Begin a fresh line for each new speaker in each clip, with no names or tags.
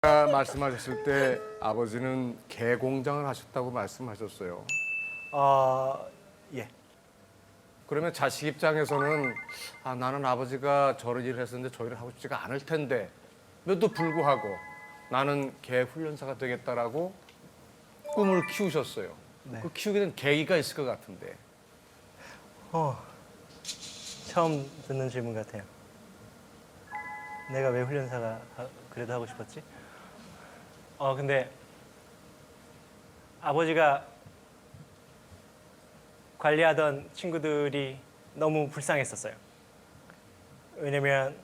아까 말씀하셨을 때 아버지는 개 공장을 하셨다고 말씀하셨어요.
예.
그러면 자식 입장에서는 나는 아버지가 저런 일을 했었는데 저 일을 하고 싶지가 않을 텐데 에도 불구하고 나는 개 훈련사가 되겠다라고 꿈을 키우셨어요.
네.
그 키우게 된 계기가 있을 것 같은데.
처음 듣는 질문 같아요. 내가 왜 훈련사가 그래도 하고 싶었지? 근데 아버지가 관리하던 친구들이 너무 불쌍했었어요. 왜냐면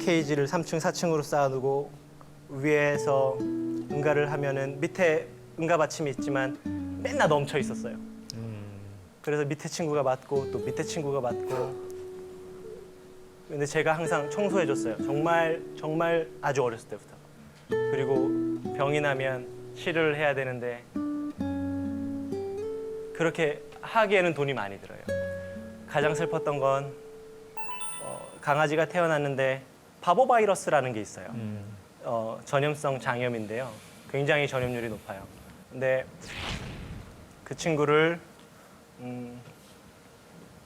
케이지를 3층, 4층으로 쌓아두고 위에서 응가를 하면은 밑에 응가 받침이 있지만 맨날 넘쳐 있었어요. 그래서 밑에 친구가 맞고 또 밑에 친구가 맞고. 근데 제가 항상 청소해줬어요. 정말 아주 어렸을 때부터. 그리고 병이 나면 치료를 해야 되는데 그렇게 하기에는 돈이 많이 들어요. 가장 슬펐던 건 강아지가 태어났는데 바보 바이러스라는 게 있어요. 전염성 장염인데요. 굉장히 전염률이 높아요. 근데 그 친구를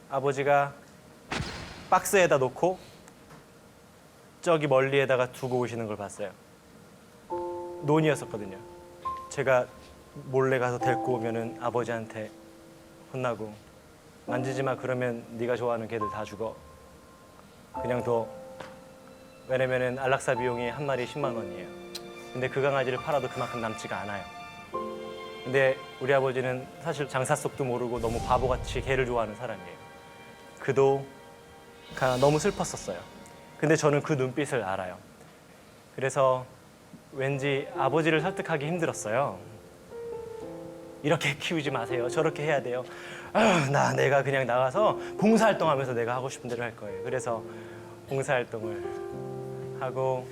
아버지가 박스에다 놓고 저기 멀리에다가 두고 오시는 걸 봤어요. 논이었었거든요. 제가 몰래 가서 데리고 오면은 아버지한테 혼나고 만지지 마 그러면 네가 좋아하는 개들 다 죽어. 그냥 둬. 왜냐면은 안락사 비용이 한 마리 10만 원이에요. 근데 그 강아지를 팔아도 그만큼 남지가 않아요. 근데 우리 아버지는 사실 장사 속도 모르고 너무 바보같이 개를 좋아하는 사람이에요. 그도 너무 슬펐었어요. 근데 저는 그 눈빛을 알아요. 그래서 왠지 아버지를 설득하기 힘들었어요. 이렇게 키우지 마세요. 저렇게 해야 돼요. 내가 그냥 나가서 봉사활동하면서 내가 하고 싶은 대로 할 거예요. 그래서 봉사활동을 하고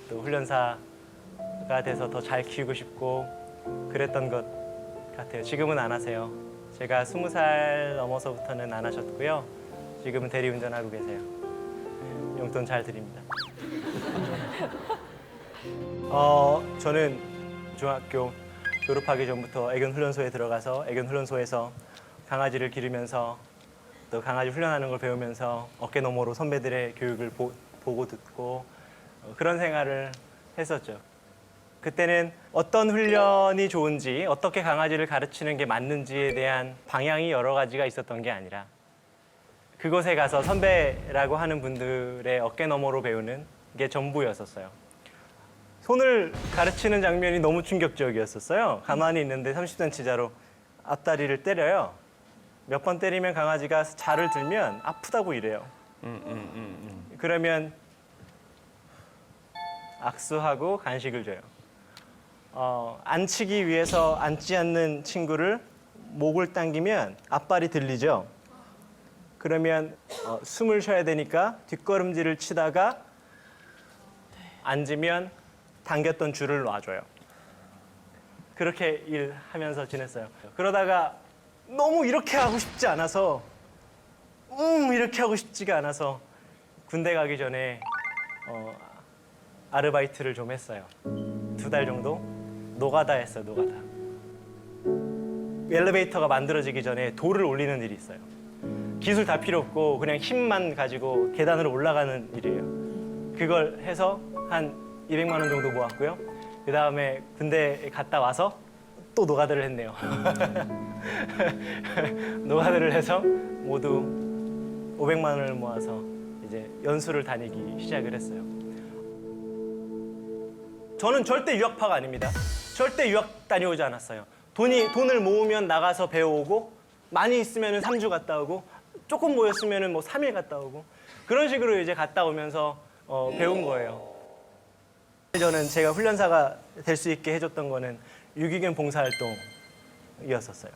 또 훈련사가 돼서 더 잘 키우고 싶고 그랬던 것 같아요. 지금은 안 하세요. 제가 20살 넘어서부터는 안 하셨고요. 지금은 대리운전하고 계세요. 용돈 잘 드립니다. 저는 중학교 졸업하기 전부터 애견훈련소에 들어가서 애견훈련소에서 강아지를 기르면서 또 강아지 훈련하는 걸 배우면서 어깨너머로 선배들의 교육을 보고 듣고 그런 생활을 했었죠. 그때는 어떤 훈련이 좋은지 어떻게 강아지를 가르치는 게 맞는지에 대한 방향이 여러 가지가 있었던 게 아니라 그곳에 가서 선배라고 하는 분들의 어깨너머로 배우는 게 전부였었어요. 손을 가르치는 장면이 너무 충격적이었었어요. 가만히 있는데 30cm자로 앞다리를 때려요. 몇 번 때리면 강아지가 자를 들면 아프다고 이래요. 그러면 악수하고 간식을 줘요. 앉히기 위해서 앉지 않는 친구를 목을 당기면 앞발이 들리죠. 그러면 숨을 쉬어야 되니까 뒷걸음질을 치다가 앉으면 당겼던 줄을 놔줘요. 그렇게 일하면서 지냈어요. 그러다가 너무 이렇게 하고 싶지 않아서 이렇게 하고 싶지가 않아서 군대 가기 전에 아르바이트를 좀 했어요. 2달 정도 노가다 했어요. 노가다. 엘리베이터가 만들어지기 전에 돌을 올리는 일이 있어요. 기술 다 필요 없고 그냥 힘만 가지고 계단으로 올라가는 일이에요. 그걸 해서 한 200만 원 정도 모았고요. 그 다음에 군대 갔다 와서 또 노가다를 했네요. 노가다를 해서 모두 500만 원을 모아서 이제 연수를 다니기 시작을 했어요. 저는 절대 유학파가 아닙니다. 절대 유학 다녀오지 않았어요. 돈을 모으면 나가서 배워오고 많이 있으면 3주 갔다 오고 조금 모였으면 뭐 3일 갔다 오고 그런 식으로 이제 갔다 오면서 배운 거예요. 저는 제가 훈련사가 될 수 있게 해줬던 거는 유기견 봉사활동이었었어요.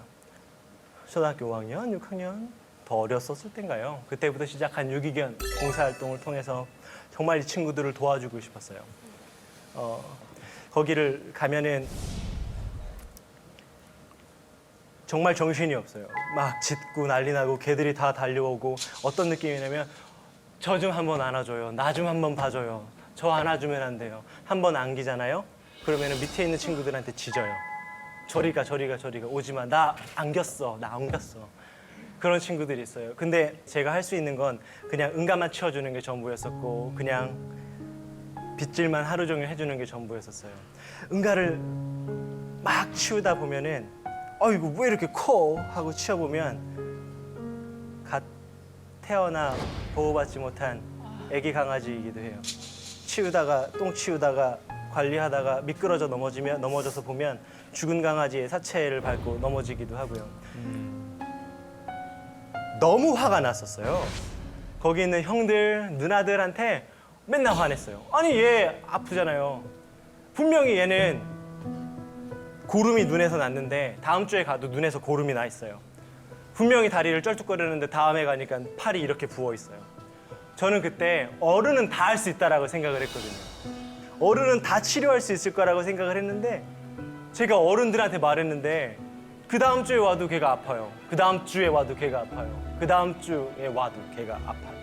초등학교 5학년, 6학년 더 어렸었을 땐가요. 그때부터 시작한 유기견 봉사활동을 통해서 정말 이 친구들을 도와주고 싶었어요. 거기를 가면은 정말 정신이 없어요. 막 짖고 난리 나고 개들이 다 달려오고 어떤 느낌이냐면 저 좀 한번 안아줘요. 나 좀 한번 봐줘요. 저 안아주면 안 돼요. 한 번 안기잖아요. 그러면 밑에 있는 친구들한테 짖어요. 저리가 오지마. 나 안겼어. 그런 친구들이 있어요. 근데 제가 할 수 있는 건 그냥 응가만 치워주는 게 전부였었고 그냥 빗질만 하루 종일 해주는 게 전부였었어요. 응가를 막 치우다 보면은 이거 왜 이렇게 커? 하고 치워보면 갓 태어나 보호받지 못한 애기 강아지이기도 해요. 똥 치우다가 관리하다가 미끄러져 넘어져서 보면 죽은 강아지의 사체를 밟고 넘어지기도 하고요. 너무 화가 났었어요. 거기 있는 형들, 누나들한테 맨날 화냈어요. 아니 얘 아프잖아요. 분명히 얘는 고름이 눈에서 났는데 다음 주에 가도 눈에서 고름이 나 있어요. 분명히 다리를 쩔뚝거리는데 다음에 가니까 팔이 이렇게 부어 있어요. 저는 그때 어른은 다 할 수 있다라고 생각을 했거든요. 어른은 다 치료할 수 있을 거라고 생각을 했는데 제가 어른들한테 말했는데 그 다음 주에 와도 걔가 아파요. 그 다음 주에 와도 걔가 아파요. 그 다음 주에 와도 걔가 아파요.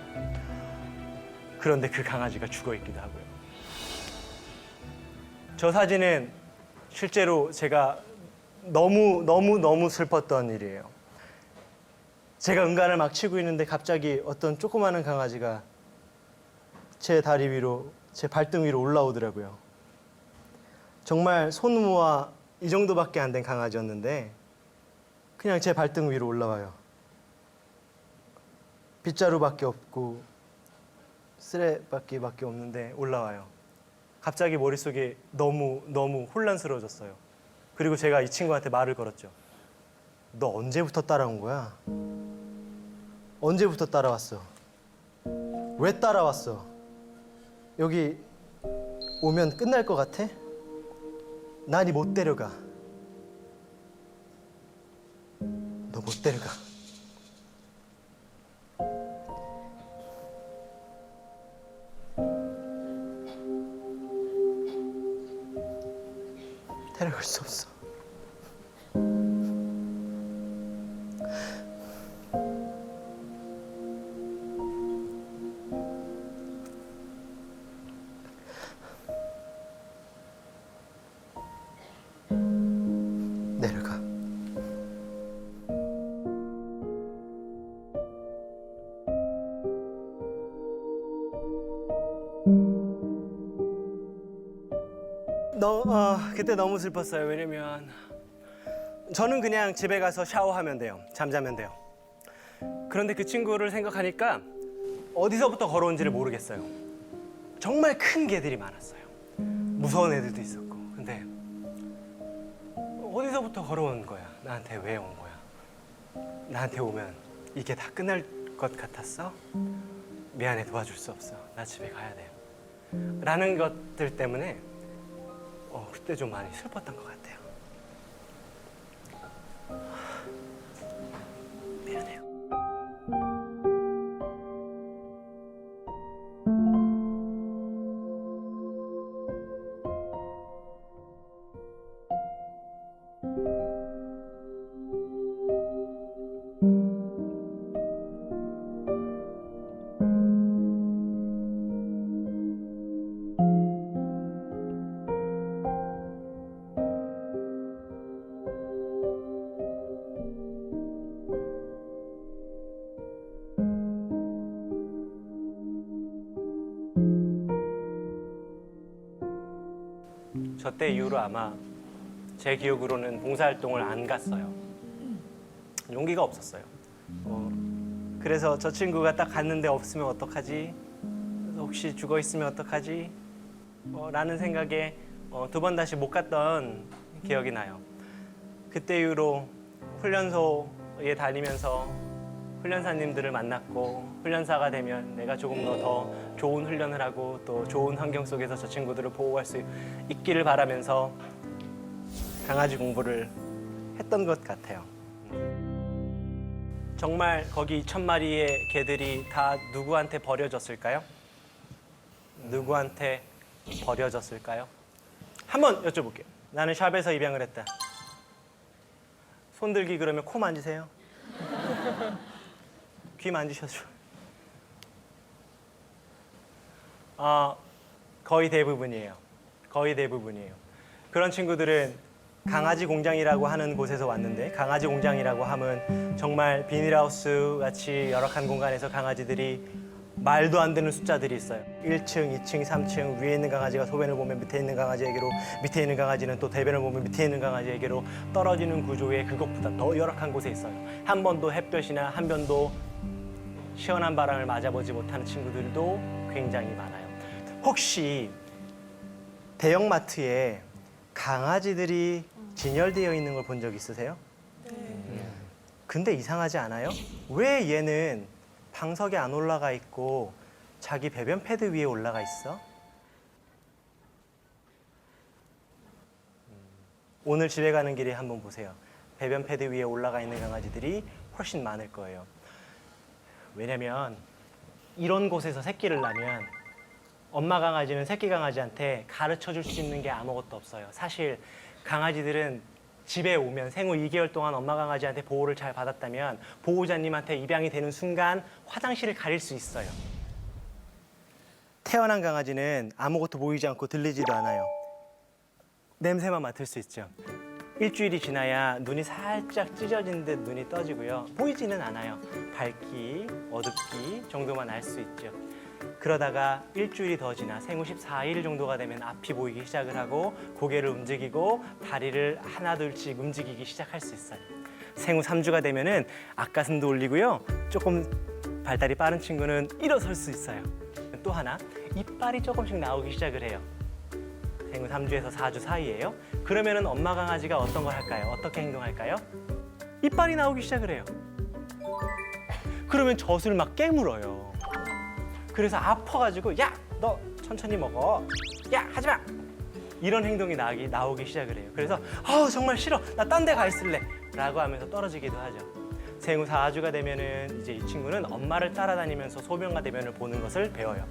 그런데 그 강아지가 죽어 있기도 하고요. 저 사진은 실제로 제가 너무 슬펐던 일이에요. 제가 응가를 막 치고 있는데 갑자기 어떤 조그마한 강아지가 제 다리 위로, 제 발등 위로 올라오더라고요. 정말 손모아 이 정도밖에 안 된 강아지였는데 그냥 제 발등 위로 올라와요. 빗자루밖에 없고 쓰레받기밖에 없는데 올라와요. 갑자기 머릿속이 너무 혼란스러워졌어요. 그리고 제가 이 친구한테 말을 걸었죠. 너 언제부터 따라온 거야? 언제부터 따라왔어? 왜 따라왔어? 여기 오면 끝날 것 같아? 나 니 못 데려가. 너 못 데려가. 데려갈 수 없어. 내려가. 그때 너무 슬펐어요. 왜냐면 저는 그냥 집에 가서 샤워하면 돼요. 잠자면 돼요. 그런데 그 친구를 생각하니까 어디서부터 걸어온지를 모르겠어요. 정말 큰 개들이 많았어요. 무서운 애들도 있었고. 근데 어디서부터 걸어온 거야? 나한테 왜 온 거야? 나한테 오면 이게 다 끝날 것 같았어? 미안해, 도와줄 수 없어. 나 집에 가야 돼. 라는 것들 때문에 그때 좀 많이 슬펐던 것 같아요. 미안해요. 저 때 이후로 아마 제 기억으로는 봉사활동을 안 갔어요. 용기가 없었어요. 그래서 저 친구가 딱 갔는데 없으면 어떡하지? 혹시 죽어 있으면 어떡하지? 라는 생각에 두 번 다시 못 갔던 기억이 나요. 그때 이후로 훈련소에 다니면서 훈련사님들을 만났고 훈련사가 되면 내가 조금 더 좋은 훈련을 하고 또 좋은 환경 속에서 저 친구들을 보호할 수 있기를 바라면서 강아지 공부를 했던 것 같아요. 정말 거기 2,000마리의 개들이 다 누구한테 버려졌을까요? 누구한테 버려졌을까요? 한번 여쭤볼게요. 나는 샵에서 입양을 했다. 손들기 그러면 코 만지세요? 귀 만지셔줘. 거의 대부분이에요. 거의 대부분이에요. 그런 친구들은 강아지 공장이라고 하는 곳에서 왔는데, 강아지 공장이라고 하면 정말 비닐하우스 같이 열악한 공간에서 강아지들이 말도 안 되는 숫자들이 있어요. 1층, 2층, 3층, 위에 있는 강아지가 소변을 보면 밑에 있는 강아지에게로, 밑에 있는 강아지는 또 대변을 보면 밑에 있는 강아지에게로 떨어지는 구조의 그것보다 더 열악한 곳에 있어요. 한 번도 햇볕이나 한 번도 시원한 바람을 맞아보지 못하는 친구들도 굉장히 많아요. 혹시 대형마트에 강아지들이 진열되어 있는 걸 본 적 있으세요? 근데 이상하지 않아요? 왜 얘는 방석에 안 올라가 있고 자기 배변 패드 위에 올라가 있어? 오늘 집에 가는 길에 한번 보세요. 배변 패드 위에 올라가 있는 강아지들이 훨씬 많을 거예요. 왜냐면 이런 곳에서 새끼를 낳으면 엄마 강아지는 새끼 강아지한테 가르쳐 줄 수 있는 게 아무것도 없어요. 사실 강아지들은 집에 오면 생후 2개월 동안 엄마 강아지한테 보호를 잘 받았다면 보호자님한테 입양이 되는 순간 화장실을 가릴 수 있어요. 태어난 강아지는 아무것도 보이지 않고 들리지도 않아요. 냄새만 맡을 수 있죠. 일주일이 지나야 눈이 살짝 찢어진 듯 눈이 떠지고요. 보이지는 않아요. 밝기, 어둡기 정도만 알 수 있죠. 그러다가 일주일이 더 지나 생후 14일 정도가 되면 앞이 보이기 시작을 하고 고개를 움직이고 다리를 하나둘씩 움직이기 시작할 수 있어요. 생후 3주가 되면은 앞가슴도 올리고요. 조금 발달이 빠른 친구는 일어설 수 있어요. 또 하나, 이빨이 조금씩 나오기 시작을 해요. 생후 3주에서 4주 사이에요. 그러면은 엄마 강아지가 어떤 걸 할까요? 어떻게 행동할까요? 이빨이 나오기 시작을 해요. 그러면 젖을 막 깨물어요. 그래서 아파가지고 야, 너 천천히 먹어. 야, 하지 마. 이런 행동이 나오기 시작을 해요. 그래서 정말 싫어. 나 딴 데 가 있을래. 라고 하면서 떨어지기도 하죠. 생후 4주가 되면은 이제 이 친구는 엄마를 따라다니면서 소변과 대변을 보는 것을 배워요.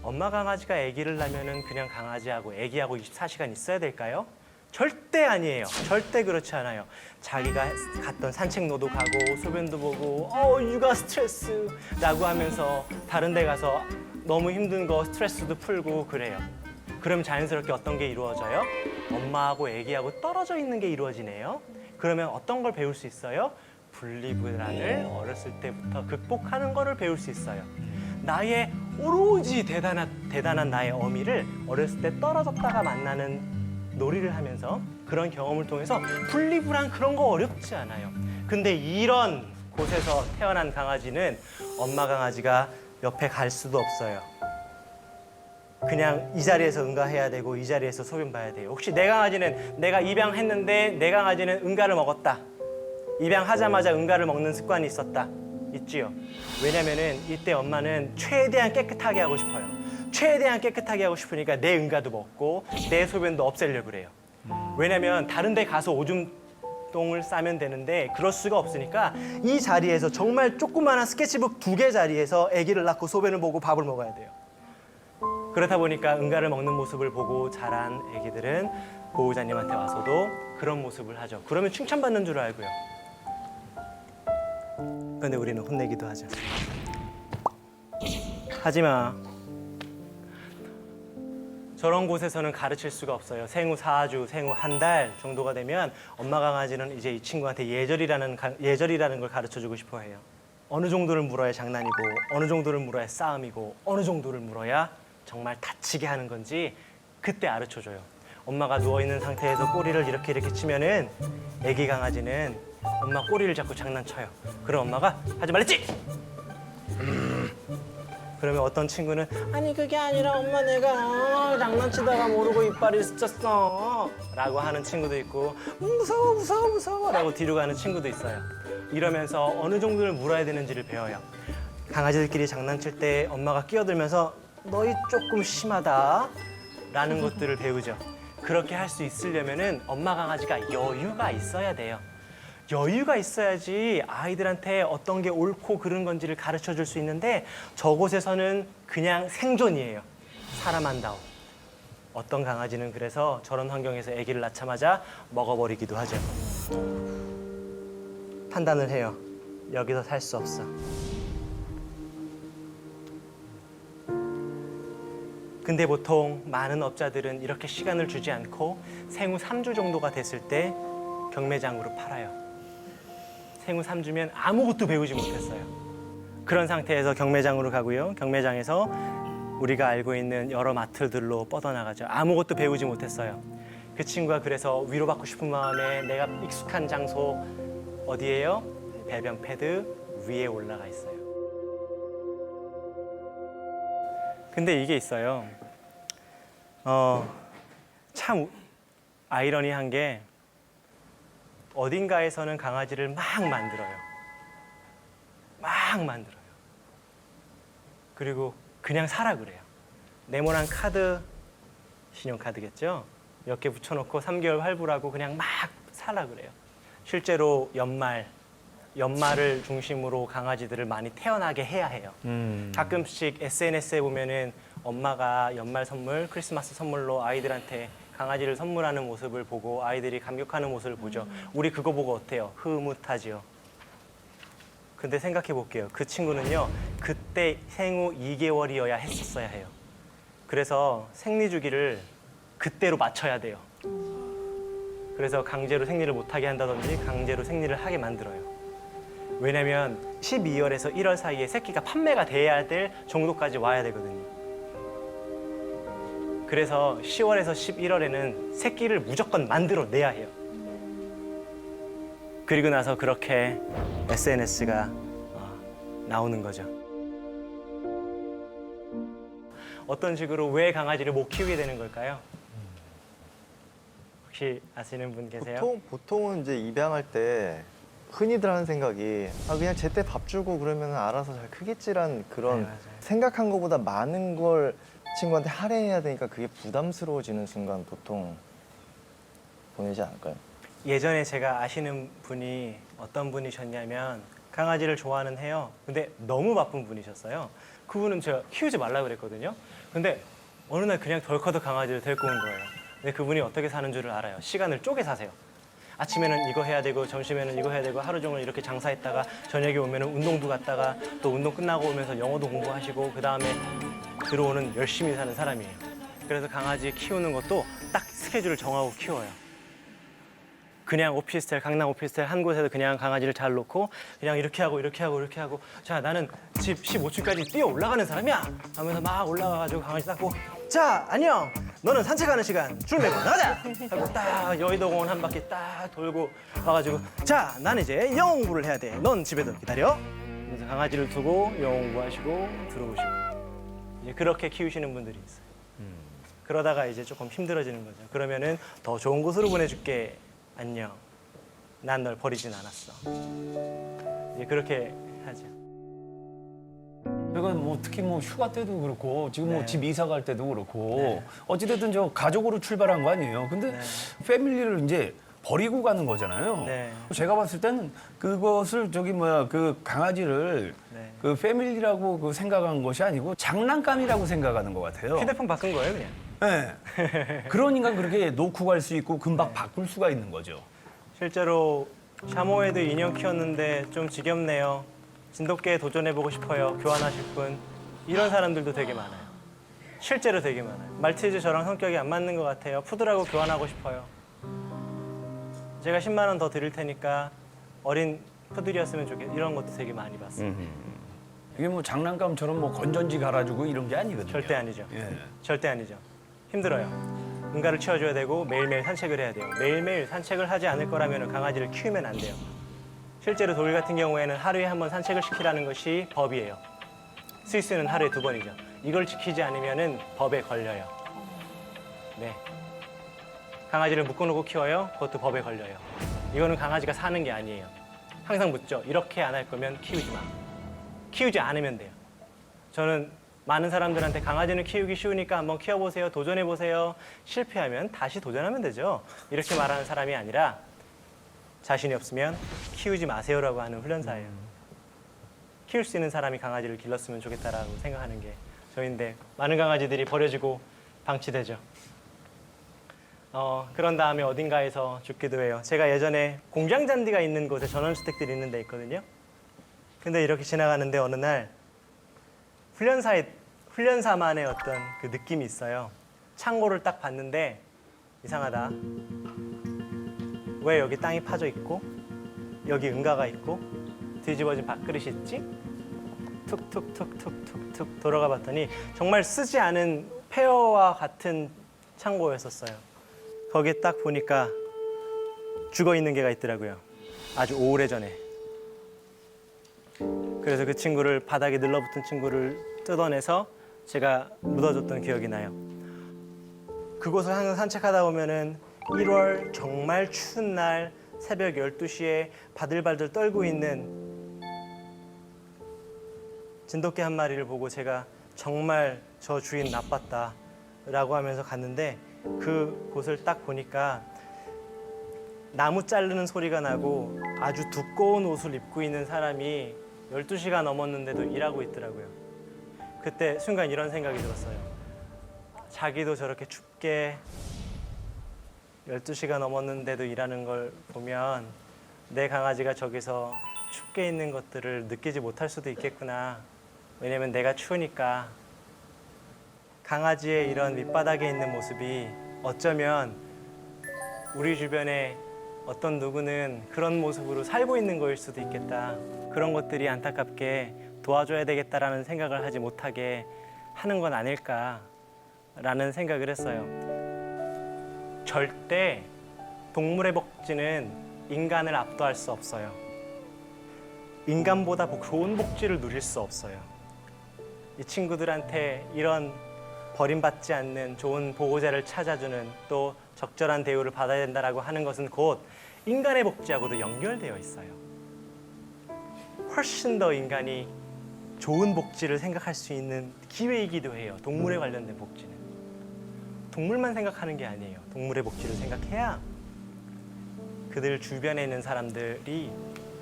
엄마 강아지가 아기를 낳으면은 그냥 강아지하고 아기하고 24시간 있어야 될까요? 절대 아니에요. 절대 그렇지 않아요. 자기가 갔던 산책로도 가고 소변도 보고 육아 스트레스라고 하면서 다른 데 가서 너무 힘든 거 스트레스도 풀고 그래요. 그럼 자연스럽게 어떤 게 이루어져요? 엄마하고 아기하고 떨어져 있는 게 이루어지네요. 그러면 어떤 걸 배울 수 있어요? 분리불안을 어렸을 때부터 극복하는 거를 배울 수 있어요. 나의 오로지 대단한 나의 어미를 어렸을 때 떨어졌다가 만나는 놀이를 하면서 그런 경험을 통해서 분리불안 그런 거 어렵지 않아요. 근데 이런 곳에서 태어난 강아지는 엄마 강아지가 옆에 갈 수도 없어요. 그냥 이 자리에서 응가해야 되고 이 자리에서 소변 봐야 돼요. 혹시 내 강아지는 내가 입양했는데 내 강아지는 응가를 먹었다. 입양하자마자 응가를 먹는 습관이 있었다. 있지요. 왜냐면은 이때 엄마는 최대한 깨끗하게 하고 싶어요. 최대한 깨끗하게 하고 싶으니까 내 응가도 먹고 내 소변도 없애려고 그래요. 왜냐면 다른 데 가서 오줌똥을 싸면 되는데 그럴 수가 없으니까 이 자리에서 정말 조그마한 스케치북 2개 자리에서 아기를 낳고 소변을 보고 밥을 먹어야 돼요. 그렇다 보니까 응가를 먹는 모습을 보고 자란 아기들은 보호자님한테 와서도 그런 모습을 하죠. 그러면 칭찬받는 줄 알고요. 그런데 우리는 혼내기도 하죠. 하지마. 저런 곳에서는 가르칠 수가 없어요. 생후 4주, 생후 한 달 정도가 되면 엄마 강아지는 이제 이 친구한테 예절이라는 걸 가르쳐주고 싶어 해요. 어느 정도를 물어야 장난이고 어느 정도를 물어야 싸움이고 어느 정도를 물어야 정말 다치게 하는 건지 그때 가르쳐줘요. 엄마가 누워있는 상태에서 꼬리를 이렇게 치면은 애기 강아지는 엄마 꼬리를 잡고 장난쳐요. 그럼 엄마가 하지 말랬지? 그러면 어떤 친구는 아니 그게 아니라 엄마 내가 장난치다가 모르고 이빨이 스쳤어 라고 하는 친구도 있고 무서워 라고 뒤로 가는 친구도 있어요. 이러면서 어느 정도를 물어야 되는지를 배워요. 강아지들끼리 장난칠 때 엄마가 끼어들면서 너희 조금 심하다 라는 것들을 배우죠. 그렇게 할 수 있으려면은 엄마 강아지가 여유가 있어야 돼요. 여유가 있어야지 아이들한테 어떤 게 옳고 그른 건지를 가르쳐 줄 수 있는데 저곳에서는 그냥 생존이에요. 사람 한다오. 어떤 강아지는 그래서 저런 환경에서 아기를 낳자마자 먹어버리기도 하죠. 판단을 해요. 여기서 살 수 없어. 근데 보통 많은 업자들은 이렇게 시간을 주지 않고 생후 3주 정도가 됐을 때 경매장으로 팔아요. 생후 3주면 아무것도 배우지 못했어요. 그런 상태에서 경매장으로 가고요. 경매장에서 우리가 알고 있는 여러 마트들로 뻗어나가죠. 아무것도 배우지 못했어요. 그 친구가 그래서 위로받고 싶은 마음에 내가 익숙한 장소 어디예요? 배변 패드 위에 올라가 있어요. 근데 이게 있어요. 참 아이러니한 게 어딘가에서는 강아지를 막 만들어요. 막 만들어요. 그리고 그냥 사라 그래요. 네모난 카드, 신용카드겠죠? 몇 개 붙여놓고 3개월 할부라고 그냥 막 사라 그래요. 실제로 연말을 중심으로 강아지들을 많이 태어나게 해야 해요. 가끔씩 SNS에 보면은 엄마가 연말 선물, 크리스마스 선물로 아이들한테 강아지를 선물하는 모습을 보고 아이들이 감격하는 모습을 보죠. 우리 그거 보고 어때요? 흐뭇하지요. 근데 생각해 볼게요. 그 친구는요, 그때 생후 2개월이어야 했었어야 해요. 그래서 생리 주기를 그때로 맞춰야 돼요. 그래서 강제로 생리를 못하게 한다든지 강제로 생리를 하게 만들어요. 왜냐면 12월에서 1월 사이에 새끼가 판매가 돼야 될 정도까지 와야 되거든요. 그래서 10월에서 11월에는 새끼를 무조건 만들어내야 해요. 그리고 나서 그렇게 SNS가 나오는 거죠. 어떤 식으로 왜 강아지를 못 키우게 되는 걸까요? 혹시 아시는 분 계세요?
보통은 이제 입양할 때 흔히들 하는 생각이 그냥 제때 밥 주고 그러면 알아서 잘 크겠지란 그런
네, 맞아요.
생각한 것보다 많은 걸 친구한테 할애해야 되니까 그게 부담스러워지는 순간 보통 보내지 않을까요?
예전에 제가 아시는 분이 어떤 분이셨냐면 강아지를 좋아는 해요. 근데 너무 바쁜 분이셨어요. 그분은 제가 키우지 말라 그랬거든요. 근데 어느 날 그냥 덜커덕 강아지를 데리고 온 거예요. 근데 그분이 어떻게 사는 줄을 알아요. 시간을 쪼개 사세요. 아침에는 이거 해야 되고 점심에는 이거 해야 되고 하루 종일 이렇게 장사했다가 저녁에 오면 운동도 갔다가 또 운동 끝나고 오면서 영어도 공부하시고 그 다음에 들어오는 열심히 사는 사람이에요. 그래서 강아지 키우는 것도 딱 스케줄을 정하고 키워요. 그냥 오피스텔, 강남 오피스텔 한 곳에서 그냥 강아지를 잘 놓고 그냥 이렇게 하고 이렇게 하고 이렇게 하고 자 나는 집 15층까지 뛰어 올라가는 사람이야 하면서 막 올라가가지고 강아지 닦고 자 안녕 너는 산책하는 시간 줄 매고 나가자 하고 딱 여의도공원 한 바퀴 딱 돌고 와가지고 자 나는 이제 영어 공부를 해야 돼 넌 집에서 기다려 그래서 강아지를 두고 영어 공부하시고 들어오시고 이제 그렇게 키우시는 분들이 있어요. 그러다가 이제 조금 힘들어지는 거죠. 그러면은 더 좋은 곳으로 보내줄게. 안녕. 난 널 버리진 않았어. 이제 그렇게 하죠.
그러니까 뭐 특히 뭐 휴가 때도 그렇고 지금 뭐
네.
집 이사 갈 때도 그렇고
네.
어찌됐든 저 가족으로 출발한 거 아니에요. 근데
네.
패밀리를 이제 버리고 가는 거잖아요.
네.
제가 봤을 때는 그것을 저기 뭐야 그 강아지를
네.
그 패밀리라고 그 생각한 것이 아니고 장난감이라고 생각하는 것 같아요.
휴대폰 바꾼 거예요, 그냥.
네. 그러니까 그렇게 놓고 갈 수 있고 금방 바꿀 수가 있는 거죠.
실제로 샤모에도 인형 키웠는데 좀 지겹네요. 진돗개에 도전해보고 싶어요. 교환하실 분. 이런 사람들도 되게 많아요. 실제로 되게 많아요. 말티즈 저랑 성격이 안 맞는 것 같아요. 푸들하고 교환하고 싶어요. 제가 10만 원 더 드릴 테니까 어린 푸들이었으면 좋겠어요. 이런 것도 되게 많이 봤어요.
이게 뭐 장난감처럼 뭐 건전지 갈아주고 이런 게 아니거든요.
절대 아니죠.
예.
절대 아니죠. 힘들어요. 응가를 치워줘야 되고 매일매일 산책을 해야 돼요. 매일매일 산책을 하지 않을 거라면 강아지를 키우면 안 돼요. 실제로 독일 같은 경우에는 하루에 한 번 산책을 시키라는 것이 법이에요. 스위스는 하루에 2번이죠. 이걸 지키지 않으면 법에 걸려요. 네. 강아지를 묶어놓고 키워요. 그것도 법에 걸려요. 이거는 강아지가 사는 게 아니에요. 항상 묻죠. 이렇게 안 할 거면 키우지 마. 키우지 않으면 돼요. 저는 많은 사람들한테 강아지는 키우기 쉬우니까 한번 키워보세요. 도전해보세요. 실패하면 다시 도전하면 되죠. 이렇게 말하는 사람이 아니라 자신이 없으면 키우지 마세요라고 하는 훈련사예요. 키울 수 있는 사람이 강아지를 길렀으면 좋겠다라고 생각하는 게 저인데 많은 강아지들이 버려지고 방치되죠. 그런 다음에 어딘가에서 죽기도 해요. 제가 예전에 공장 잔디가 있는 곳에 전원주택들이 있는 데 있거든요. 근데 이렇게 지나가는데 어느 날 훈련사만의 어떤 그 느낌이 있어요. 창고를 딱 봤는데 이상하다. 왜 여기 땅이 파져 있고 여기 응가가 있고 뒤집어진 밥그릇이 있지? 툭툭툭툭툭툭 돌아가 봤더니 정말 쓰지 않은 폐허와 같은 창고였었어요. 거기에 딱 보니까 죽어 있는 개가 있더라고요. 아주 오래전에. 그래서 그 친구를 바닥에 늘러붙은 친구를 뜯어내서 제가 묻어줬던 기억이 나요. 그곳을 항상 산책하다 보면은 1월 정말 추운 날 새벽 12시에 바들바들 떨고 있는 진돗개 한 마리를 보고 제가 정말 저 주인 나빴다 라고 하면서 갔는데 그 곳을 딱 보니까 나무 자르는 소리가 나고 아주 두꺼운 옷을 입고 있는 사람이 12시가 넘었는데도 일하고 있더라고요. 그때 순간 이런 생각이 들었어요. 자기도 저렇게 춥게 12시가 넘었는데도 일하는 걸 보면 내 강아지가 저기서 춥게 있는 것들을 느끼지 못할 수도 있겠구나. 왜냐면 내가 추우니까. 강아지의 이런 밑바닥에 있는 모습이 어쩌면 우리 주변에 어떤 누구는 그런 모습으로 살고 있는 거일 수도 있겠다. 그런 것들이 안타깝게 도와줘야 되겠다라는 생각을 하지 못하게 하는 건 아닐까라는 생각을 했어요. 절대 동물의 복지는 인간을 압도할 수 없어요. 인간보다 좋은 복지를 누릴 수 없어요. 이 친구들한테 이런 버림받지 않는 좋은 보호자를 찾아주는 또 적절한 대우를 받아야 된다라고 하는 것은 곧 인간의 복지하고도 연결되어 있어요. 훨씬 더 인간이 좋은 복지를 생각할 수 있는 기회이기도 해요. 동물에 관련된 복지는. 동물만 생각하는 게 아니에요. 동물의 복지를 생각해야 그들 주변에 있는 사람들이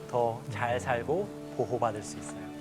더 잘 살고 보호받을 수 있어요.